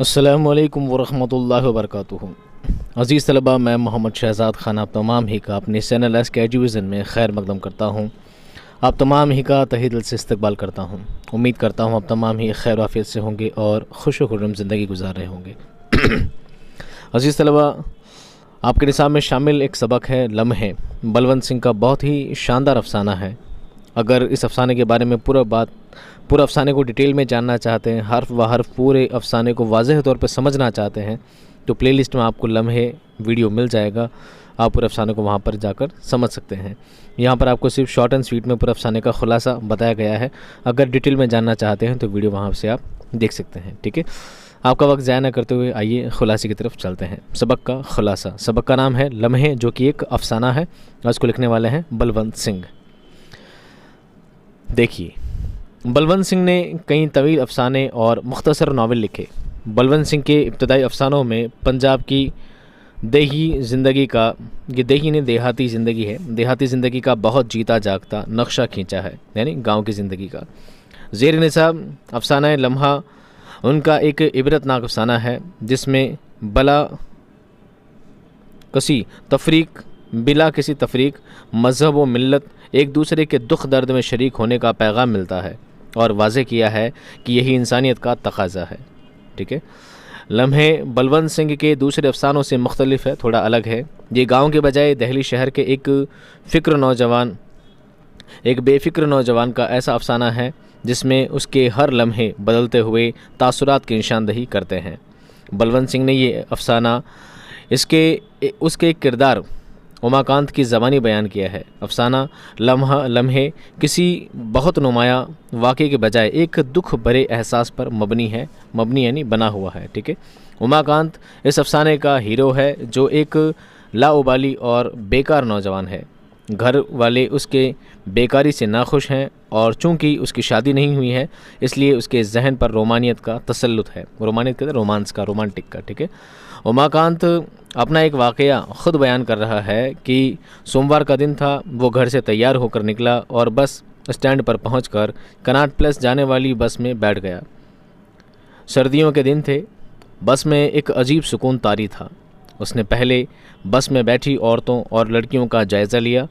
अस्सलामुअलैकुम वरहमतुल्लाहि वबरकातुहू। अज़ीज़ तलबा, मैं मोहम्मद शहज़ाद खान आप तमाम ही का अपने चैनल एस के एजुविज़न में खैर मकदम करता हूँ। आप तमाम ही का तहे दिल से इस्तकबाल करता हूँ। उम्मीद करता हूँ आप तमाम ही खैर आफियत से होंगे और खुश व खुर्रम ज़िंदगी गुजार रहे होंगे। अज़ीज़ तलबा, आपके निसाब में शामिल एक सबक है लम्हे। बलवंत सिंह का बहुत ही शानदार अफ़साना है। अगर इस अफ़साने के बारे में पूरा अफ़साने को डिटेल में जानना चाहते हैं, हर्फ व हर्फ पूरे अफ़साने को वाज़ेह तौर पर समझना चाहते हैं, तो प्लेलिस्ट में आपको लम्हे वीडियो मिल जाएगा। आप पूरे अफ़साने को वहाँ पर जाकर समझ सकते हैं। यहाँ पर आपको सिर्फ शॉर्ट एंड स्वीट में पूरे अफ़साने का खुलासा बताया गया है। अगर डिटेल में जानना चाहते हैं तो वीडियो वहाँ से आप देख सकते हैं। ठीक है, आपका वक्त ज़ाया न करते हुए आइए खुलासे की तरफ चलते हैं। सबक का खुलासा। सबक का नाम है लम्हे, जो कि एक अफ़साना है और इसको लिखने वाले हैं बलवंत सिंह। देखिए, बलवंत सिंह ने कई तवील अफ़साने और मुख्तसर नावल लिखे। बलवंत सिंह के इब्तदाई अफ़सानों में पंजाब की देही ज़िंदगी का, ये देही ने देहाती ज़िंदगी है, देहाती ज़िंदगी का बहुत जीता जागता नक्शा खींचा है, यानी गांव की ज़िंदगी का। ज़ेर निसाब अफ़साना लम्हा उनका एक इबरतनाक अफ़साना है, जिसमें बिला किसी तफरीक मज़हब व मिल्लत एक दूसरे के दुख दर्द में शरीक होने का पैगाम मिलता है और वाज़े किया है कि यही इंसानियत का तकाज़ा है। ठीक है, लम्हे बलवंत सिंह के दूसरे अफ़सानों से मुख्तलिफ है, थोड़ा अलग है। ये गांव के बजाय दहली शहर के एक बेफ़िक्र नौजवान का ऐसा अफ़साना है जिसमें उसके हर लम्हे बदलते हुए तासुरात की निशानदही करते हैं। बलवंत सिंह ने ये अफ़साना उसके एक किरदार उमाकांत की ज़बानी बयान किया है। अफ़साना लम्हे किसी बहुत नुमाया वाक़े के बजाय एक दुख भरे एहसास पर मबनी यानी बना हुआ है। ठीक है, उमाकांत इस अफ़साने का हीरो है, जो एक लाउबाली और बेकार नौजवान है। घर वाले उसके बेकारी से नाखुश हैं और चूँकि उसकी शादी नहीं हुई है, इसलिए उसके जहन पर रोमानियत का तसल्लुत है। रोमानियत कहते हैं रोमांस का, रोमांटिक का। ठीक है, उमाकांत अपना एक वाक़या ख़ुद बयान कर रहा है कि सोमवार का दिन था। वो घर से तैयार होकर निकला और बस स्टैंड पर पहुंचकर कनाट प्लेस जाने वाली बस में बैठ गया। सर्दियों के दिन थे। बस में एक अजीब सुकून तारी था। उसने पहले बस में बैठी औरतों और लड़कियों का जायज़ा लिया।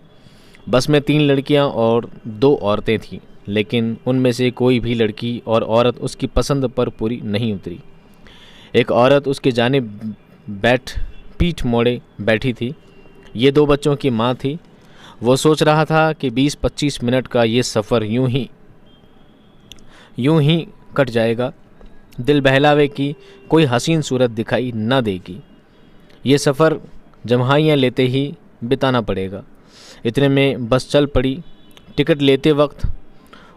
बस में 3 लड़कियां और 2 औरतें थीं, लेकिन उनमें से कोई भी लड़की और औरत उसकी पसंद पर पूरी नहीं उतरी। एक औरत उसके जानिब पीठ मोड़े बैठी थी। ये 2 बच्चों की माँ थी। वो सोच रहा था कि 20-25 मिनट का ये सफ़र यूं ही कट जाएगा। दिल बहलावे की कोई हसीन सूरत दिखाई न देगी। ये सफ़र जम्हाइयाँ लेते ही बिताना पड़ेगा। इतने में बस चल पड़ी। टिकट लेते वक्त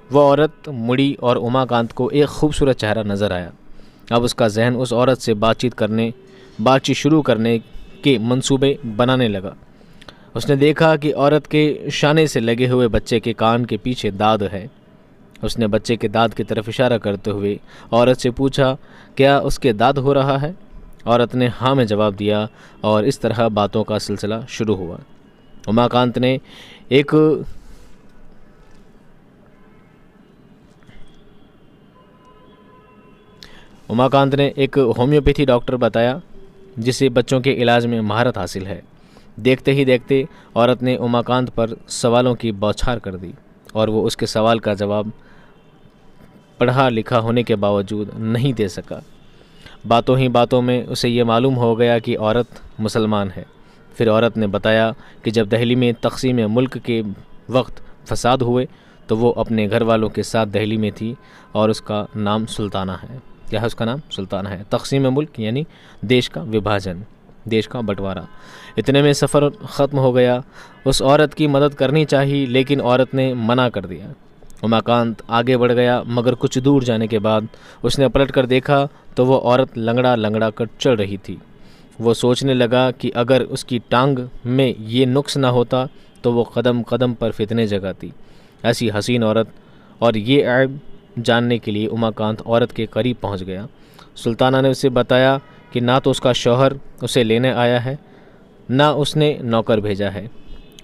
वह औरत मुड़ी और उमाकांत को एक खूबसूरत चेहरा नज़र आया। अब उसका जहन उस औरत से बातचीत शुरू करने के मंसूबे बनाने लगा। उसने देखा कि औरत के शाने से लगे हुए बच्चे के कान के पीछे दाद है। उसने बच्चे के दाद की तरफ इशारा करते हुए औरत से पूछा, क्या उसके दाद हो रहा है? औरत ने हाँ में जवाब दिया और इस तरह बातों का सिलसिला शुरू हुआ। उमाकांत ने एक होम्योपैथी डॉक्टर बताया, जिसे बच्चों के इलाज में महारत हासिल है। देखते ही देखते औरत ने उमाकांत पर सवालों की बौछार कर दी और वो उसके सवाल का जवाब पढ़ा लिखा होने के बावजूद नहीं दे सका। बातों ही बातों में उसे ये मालूम हो गया कि औरत मुसलमान है। फिर औरत ने बताया कि जब दहली में तक़सीम मुल्क के वक्त फसाद हुए तो वो अपने घर वालों के साथ दहली में थी और उसका नाम सुल्ताना है। क्या है उसका नाम? सुल्ताना है। तक़सीम मुल्क यानी देश का विभाजन, देश का बंटवारा। इतने में सफ़र ख़त्म हो गया। उस औरत की मदद करनी चाहिए, लेकिन औरत ने मना कर दिया। उमाकांत आगे बढ़ गया, मगर कुछ दूर जाने के बाद उसने पलट कर देखा तो वो औरत लंगड़ा कर चल रही थी। वो सोचने लगा कि अगर उसकी टांग में ये नुक्स ना होता तो वो कदम कदम पर फितने जगाती। ऐसी हसीन औरत, और ये ऐब जानने के लिए उमाकांत औरत के करीब पहुंच गया। सुल्ताना ने उसे बताया कि ना तो उसका शौहर उसे लेने आया है, ना उसने नौकर भेजा है।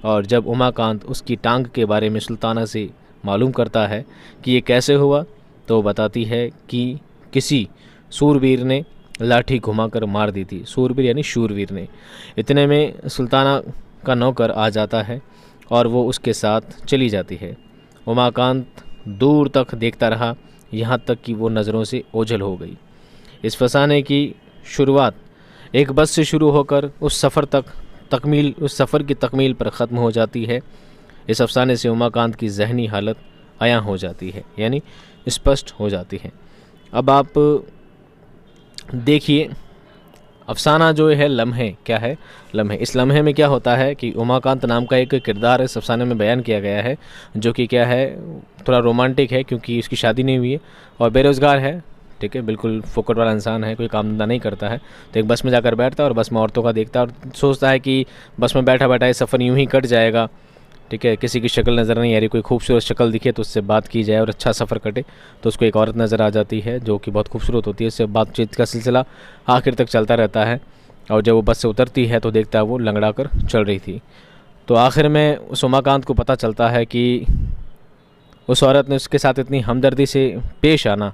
और जब उमाकांत उसकी टांग के बारे में सुल्ताना से मालूम करता है कि ये कैसे हुआ, तो बताती है कि किसी सूरवीर ने लाठी घुमाकर मार दी थी। सूरवीर यानी शूरवीर ने। इतने में सुल्ताना का नौकर आ जाता है और वो उसके साथ चली जाती है। उमाकांत दूर तक देखता रहा, यहाँ तक कि वो नज़रों से ओझल हो गई। इस फसाने की शुरुआत एक बस से शुरू होकर उस सफ़र की तकमील पर ख़त्म हो जाती है। इस अफसाने से उमाकांत की जहनी हालत अयां हो जाती है, यानी स्पष्ट हो जाती है। अब आप देखिए, अफसाना जो है लम्हे, क्या है लम्हे। इस लम्हे में क्या होता है कि उमाकांत नाम का एक किरदार इस अफसाने में बयान किया गया है, जो कि क्या है, थोड़ा रोमांटिक है, क्योंकि उसकी शादी नहीं हुई है और बेरोज़गार है। ठीक है, बिल्कुल फोकट वाला इंसान है, कोई काम धंधा नहीं करता है। तो एक बस में जाकर बैठता है और बस में औरतों का देखता है और सोचता है कि बस में बैठा बैठा ये सफ़र यूं ही कट जाएगा। ठीक है, किसी की शक्ल नज़र नहीं आ रही, कोई खूबसूरत शक्ल दिखे तो उससे बात की जाए और अच्छा सफ़र कटे। तो उसको एक औरत नज़र आ जाती है जो कि बहुत खूबसूरत होती है। उससे बातचीत का सिलसिला आखिर तक चलता रहता है और जब वो बस से उतरती है तो देखता है वो लंगड़ा कर चल रही थी। तो आखिर में उस उमाकांत को पता चलता है कि उस औरत ने उसके साथ इतनी हमदर्दी से पेश आना,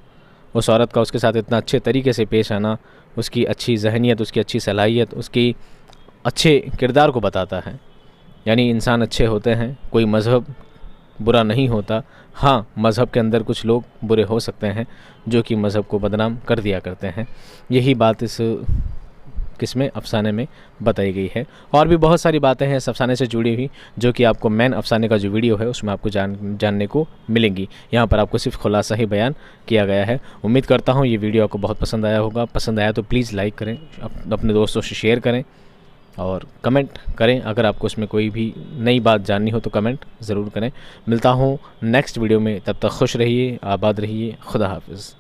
उस औरत का उसके साथ इतना अच्छे तरीके से पेश आना, उसकी अच्छी जहनीत, उसकी अच्छी सलाहियत, उसकी अच्छे किरदार को बताता है। यानी इंसान अच्छे होते हैं, कोई मज़हब बुरा नहीं होता। हाँ, मज़हब के अंदर कुछ लोग बुरे हो सकते हैं जो कि मज़हब को बदनाम कर दिया करते हैं। यही बात इस किस्में अफसाने में बताई गई है। और भी बहुत सारी बातें हैं इस अफसाने से जुड़ी हुई, जो कि आपको मेन अफसाने का जो वीडियो है उसमें आपको जानने को मिलेंगी। यहाँ पर आपको सिर्फ खुलासा ही बयान किया गया है। उम्मीद करता हूँ ये वीडियो आपको बहुत पसंद आया होगा। पसंद आया तो प्लीज़ लाइक करें, अपने दोस्तों से शेयर करें और कमेंट करें। अगर आपको इसमें कोई भी नई बात जाननी हो तो कमेंट ज़रूर करें। मिलता हूँ नेक्स्ट वीडियो में, तब तक खुश रहिए, आबाद रहिए, खुदा हाफिज़।